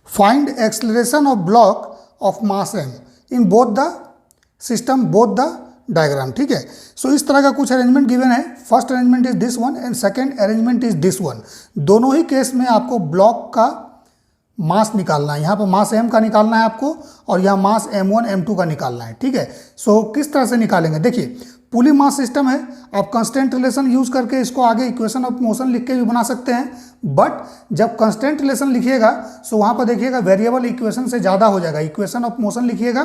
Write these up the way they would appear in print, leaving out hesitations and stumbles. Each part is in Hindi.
Find acceleration of block of mass m in both the system both the diagram. ठीक है, सो इस तरह का कुछ अरेंजमेंट गिवन है। First arrangement is this one and second arrangement is this one. दोनों ही केस में आपको ब्लॉक का मास निकालना है। यहाँ पर मास m का निकालना है आपको और यहाँ मास m1 m2 का निकालना है। ठीक है, सो किस तरह से निकालेंगे, देखिए पुली मास सिस्टम है, आप कांस्टेंट रिलेशन यूज करके इसको आगे इक्वेशन ऑफ मोशन लिख के भी बना सकते हैं, बट जब कांस्टेंट रिलेशन लिखिएगा सो वहाँ पर देखिएगा वेरिएबल इक्वेशन से ज़्यादा हो जाएगा। इक्वेशन ऑफ मोशन लिखिएगा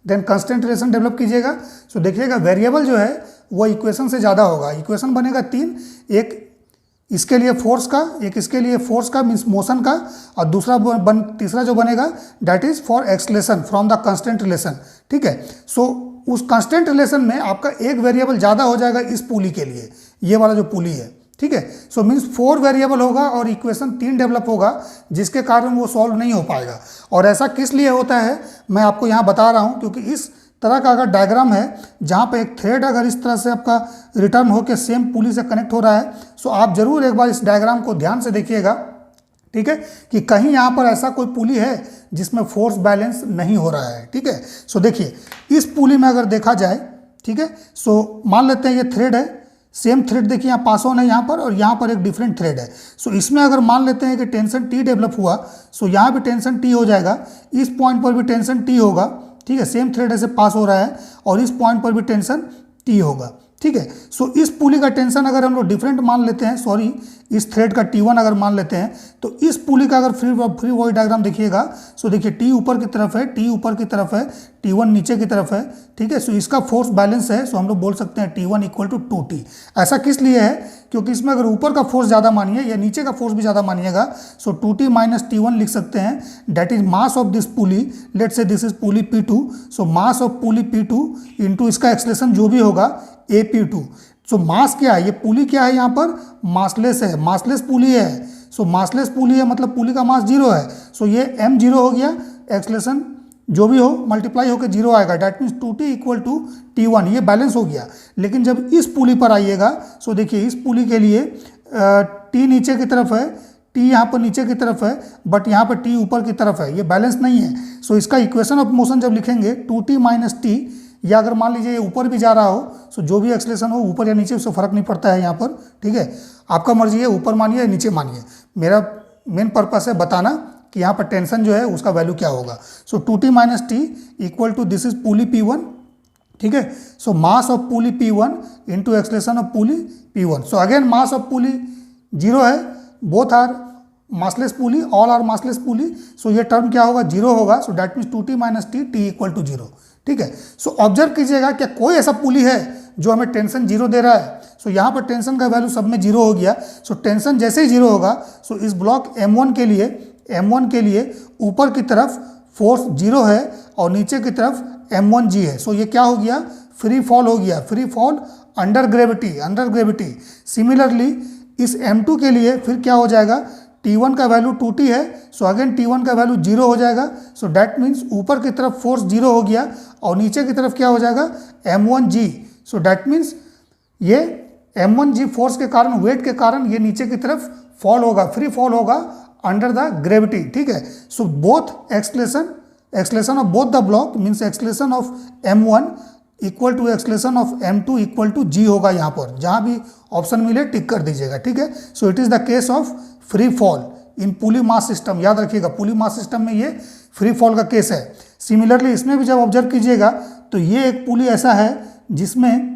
देन कांस्टेंट रिलेशन डेवलप कीजिएगा, सो देखिएगा वेरिएबल जो है वो इक्वेशन से ज़्यादा होगा। इक्वेशन बनेगा 3, एक इसके लिए फोर्स का, एक इसके लिए फोर्स का मीन्स मोशन का, और तीसरा जो बनेगा that is for acceleration from the constant relation. ठीक है, सो उस कांस्टेंट रिलेशन में आपका एक वेरिएबल ज़्यादा हो जाएगा इस पुली के लिए, ये वाला जो पुली है। ठीक है, सो मीन्स 4 वेरिएबल होगा और इक्वेशन 3 डेवलप होगा, जिसके कारण वो सॉल्व नहीं हो पाएगा। और ऐसा किस लिए होता है मैं आपको यहाँ बता रहा हूँ, क्योंकि इस तरह का अगर डायग्राम है जहाँ पे एक थ्रेड अगर इस तरह से आपका रिटर्न होकर सेम पुली से कनेक्ट हो रहा है, सो आप जरूर एक बार इस डायग्राम को ध्यान से देखिएगा। ठीक है, कि कहीं यहाँ पर ऐसा कोई पुली है जिसमें फोर्स बैलेंस नहीं हो रहा है। ठीक है, सो देखिए इस पुली में अगर देखा जाए, ठीक है, सो मान लेते हैं ये थ्रेड है, सेम थ्रेड देखिए यहाँ पास ऑन है यहाँ पर और यहाँ पर एक डिफरेंट थ्रेड है। सो इसमें अगर मान लेते हैं कि टेंशन T डेवलप हुआ, सो यहाँ भी टेंशन T हो जाएगा, इस पॉइंट पर भी टेंशन T होगा। ठीक है, सेम थ्रेड ऐसे पास हो रहा है और इस पॉइंट पर भी टेंशन T होगा। ठीक है, सो इस पुली का टेंशन अगर हम लोग डिफरेंट मान लेते हैं, सॉरी इस थ्रेड का T1 अगर मान लेते हैं, तो इस पुली का अगर फ्री बॉडी डायग्राम देखिएगा, सो देखिए T ऊपर की तरफ है, T ऊपर की तरफ है, T1 नीचे की तरफ है। ठीक है, सो इसका फोर्स बैलेंस है, सो हम लोग बोल सकते हैं T1 इक्वल टू 2T। ऐसा किस लिए है, क्योंकि इसमें अगर ऊपर का फोर्स ज़्यादा मानिए या नीचे का फोर्स भी ज़्यादा मानिएगा, सो 2T माइनस T1 लिख सकते हैं, that is mass of this pulley. Let's say this is pulley P2, so mass of pulley P2 into इसका एक्सलेशन जो भी होगा AP2। सो मास क्या है, ये पुली क्या है, यहाँ पर मासलेस है, मासलेस पुली है। सो मासलेस पुली है मतलब पुली का मास 0 है। सो ये m0 हो गया, एक्सलेशन जो भी हो मल्टीप्लाई होकर 0 आएगा, that means 2T equal to T1, ये बैलेंस हो गया। लेकिन जब इस पुली पर आइएगा, सो देखिए इस पुली के लिए T नीचे की तरफ है, T यहाँ पर नीचे की तरफ है, बट यहाँ पर T ऊपर की तरफ है, ये बैलेंस नहीं है। सो इसका इक्वेशन ऑफ मोशन जब लिखेंगे 2T माइनस T, या अगर मान लीजिए ये ऊपर भी जा रहा हो, सो जो भी एक्सलेशन हो ऊपर या नीचे उससे फर्क नहीं पड़ता है यहाँ पर। ठीक है, आपका मर्जी है ऊपर मानिए या नीचे मानिए, मेरा मेन पर्पस है बताना कि यहाँ पर टेंशन जो है उसका वैल्यू क्या होगा। So 2T minus T equal to this is pulley P1। ठीक है, so mass of pulley P1 into acceleration of pulley P1। So again mass of pulley 0 है, both are massless pulley, all are massless pulley. So ये टर्म क्या होगा, 0 होगा, so that means 2T minus T equal to 0। ठीक है, सो ऑब्जर्व कीजिएगा क्या कोई ऐसा पुली है जो हमें टेंशन 0 दे रहा है। सो यहाँ पर टेंशन का वैल्यू सब में 0 हो गया। सो टेंशन जैसे ही 0 होगा, सो इस ब्लॉक M1 के लिए ऊपर की तरफ फोर्स 0 है और नीचे की तरफ M1G है। सो ये क्या हो गया, फ्री फॉल हो गया, free fall under gravity. Similarly इस M2 के लिए फिर क्या हो जाएगा, T1 का वैल्यू 2T है, सो अगेन T1 का वैल्यू 0 हो जाएगा। सो डैट मीन्स ऊपर की तरफ फोर्स 0 हो गया और नीचे की तरफ क्या हो जाएगा, M1G। सो डैट मीन्स ये M1G फोर्स के कारण, वेट के कारण ये नीचे की तरफ फॉल होगा, फ्री फॉल होगा अंडर द ग्रेविटी। ठीक है, so both acceleration of both the block means acceleration of M1 equal to acceleration of M2 equal to G होगा। यहाँ पर जहाँ भी ऑप्शन मिले टिक कर दीजिएगा। ठीक है, so it is the case of free fall in pulley mass system. याद रखिएगा पुली मास सिस्टम में ये फ्री फॉल का केस है। सिमिलरली इसमें भी जब ऑब्जर्व कीजिएगा तो ये एक पुली ऐसा है जिसमें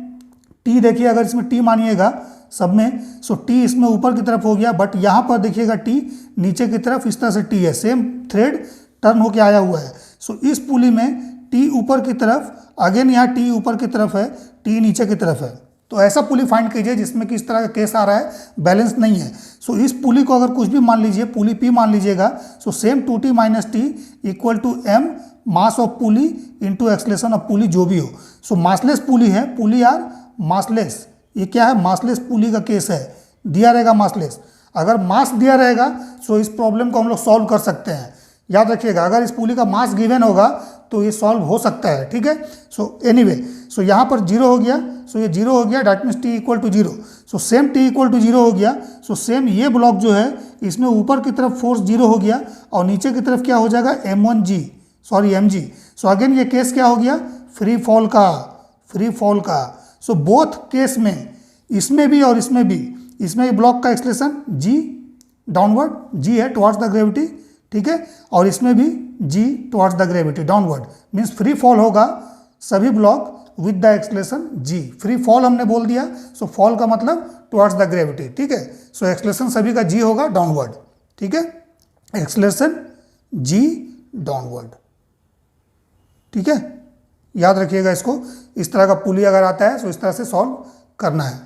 T देखिए, अगर इसमें T मानिएगा सब में, सो T इसमें ऊपर की तरफ हो गया, बट यहाँ पर देखिएगा T नीचे की तरफ इस तरह से T है, सेम थ्रेड टर्न होके आया हुआ है। सो इस पुली में T ऊपर की तरफ, अगेन यहाँ T ऊपर की तरफ है, T नीचे की तरफ है। तो ऐसा पुली फाइंड कीजिए जिसमें कि इस तरह का केस आ रहा है, बैलेंस नहीं है। सो इस पुली को अगर कुछ भी मान लीजिए, पुली P मान लीजिएगा, so same 2T minus T equal to M mass of pulley into acceleration of pulley जो भी हो। सो मासलेस पुली है, पुली आर मासलेस, ये क्या है, मासलेस पुली का केस है, दिया रहेगा मासलेस। अगर मास दिया रहेगा सो इस प्रॉब्लम को हम लोग सॉल्व कर सकते हैं। याद रखिएगा, अगर इस पुली का मास गिवन होगा तो ये सॉल्व हो सकता है, ठीक है। सो एनीवे, सो यहाँ पर 0 हो गया, सो ये 0 हो गया, that means T equal to 0। So same T equal to 0 हो गया, सो सेम ये ब्लॉक जो है इसमें ऊपर की तरफ फोर्स 0 हो गया और नीचे की तरफ क्या हो जाएगा mg। सो अगेन ये केस क्या हो गया, फ्री फॉल का। सो बोथ केस में, इसमें भी और इसमें भी ब्लॉक का एक्सलेशन g डाउनवर्ड, g है टुवर्ड्स द ग्रेविटी, ठीक है, और इसमें भी g towards the gravity downward, means free fall होगा सभी block with the acceleration g। Free fall हमने बोल दिया, सो फॉल का मतलब टुवर्ड्स द ग्रेविटी, ठीक है। सो एक्सलेशन सभी का g होगा डाउनवर्ड, ठीक है, एक्सलेशन g डाउनवर्ड, ठीक है। याद रखिएगा इसको, इस तरह का पुली अगर आता है तो इस तरह से सॉल्व करना है।